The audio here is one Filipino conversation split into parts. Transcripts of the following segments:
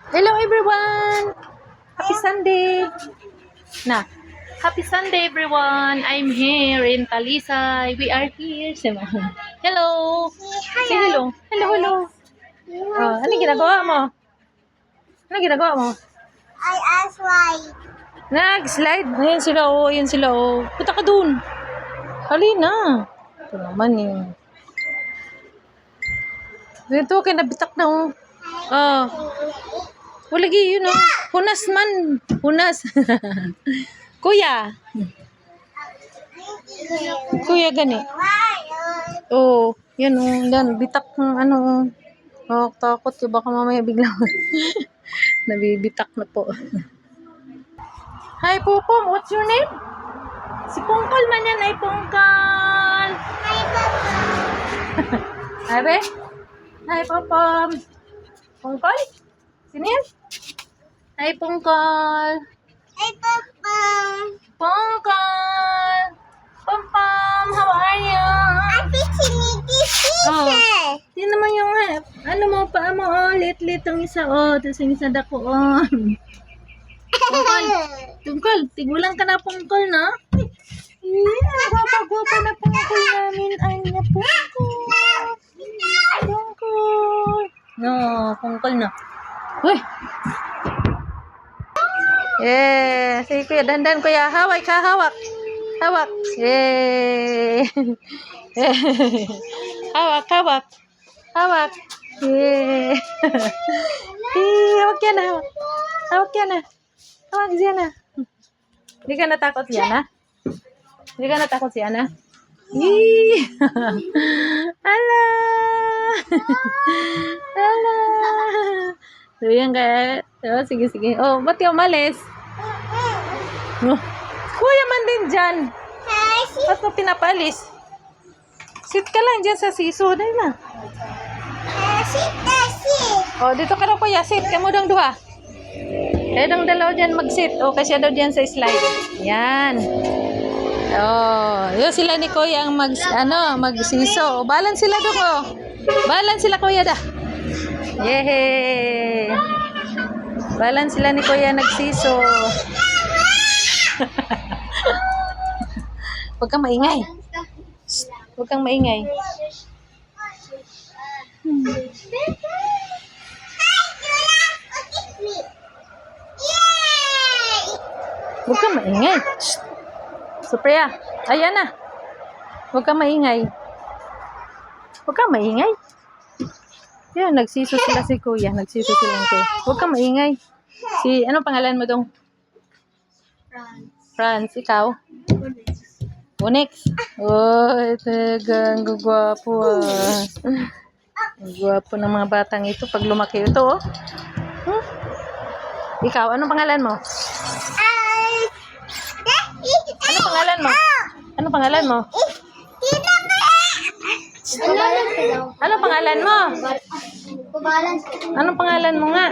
Hello everyone! Happy Sunday! Happy Sunday everyone! I'm here in Talisay. We are here. Hello! Say hello. Hello. Ano ginagawa mo? I asked why. Nag-slide. Ayan sila oh. Punta ka dun. Halina. Ito naman eh. Dito, kinabitak na oh. Walagi yun oh. Hunas man. Hunas. Kuya. Kuya gani. Oh, yan oh. Yan, bitak ng ano. Oh, takot ko baka mamaya biglang nabibitak na po. Hi Popom, what's your name? Si Pungkol man yan ay Pungkol. Abe? Hi Popom. Pungkol? Sino yan? Hi Pungkol. Hey, Papa. Pungkol. Pom-pom, how are you? I think she needs this teacher. Yan naman yung ano mo, paa mo, oh, lit-lit ang isa, oh, tapos yung isa dako, oh. Pungkol, tigulang ka na, Pungkol, no? Gwapa na Pungkol namin, ay na Pungkol. Pungkol. No, Pungkol na. Uy! Yeah, sige kuya, dandan kuya, hawak ka, hawak. Hawak. Yay! Hawak. Hawak. Yay! Hawak yan na, hawak. Hawak yan na. Hawak siya na. Hindi ka natakot siya na? Hindi ka natakot siya na? Yee! Ala! Ala! So yan kaya. Oh, sige. Oh, ba't yung umalis? Oh. Kuya man din dyan. Ba't mo pinapalis? Sit ka lang dyan sa siso. Dahil na. Sit. Oh, dito ka daw kuya. Sit. Kamu dang duha. Kaya dang dalaw dyan mag-sit. Oh, kasi daw dyan sa slide. Yan. Oh, yun sila ni kuya ang magsiso. Oh, balance sila doon oh. Balance sila kuya dah. Yehey. Balance sila ni kuya nagsiso. Huwag kang maingay. Huwag kang maingay. Huwag kang maingay. Supriya, ayan na. Huwag kang maingay. Huwag kang maingay. Yan, nagsiso sila si kuya. Nagsiso sila ni kuya. Huwag kang maingay. Anong pangalan mo dong? Franz, ikaw? Onyx. Oh, ang gwapo ah. Ang gwapo ng mga batang ito pag lumaki ito oh. Ikaw, anong pangalan mo? Anong pangalan mo? Anong pangalan mo? Anong pangalan mo? Anong pangalan mo nga?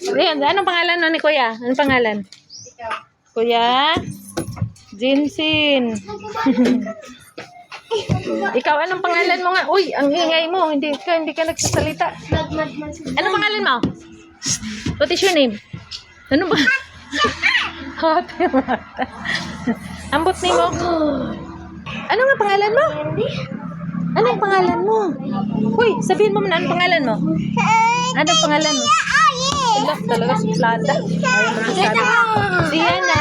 Ayan, anong pangalan mo ni kuya? Anong pangalan? Kuya? Jinsin. Ikaw, anong pangalan mo nga? Uy, ang ingay mo. Hindi ka nagsasalita. Anong pangalan mo? What is your name? Ano ba? Hot mata. Ambot ni mo. Ano nga pangalan mo? Anong pangalan mo? Uy, sabihin mo muna anong pangalan mo? Anong pangalan mo? Talaga si Planda. Ayaw mo masyado. Siana.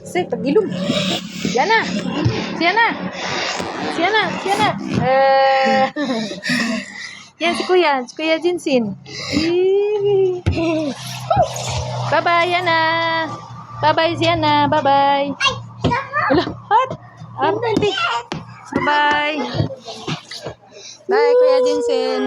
Say, pag-ilog. Siana. Yan si Kuya Jinsin. Bye-bye, Yana. Bye-bye, Siana. Bye-bye. Hot. Bye-bye. Bye, Kuya Jinsin.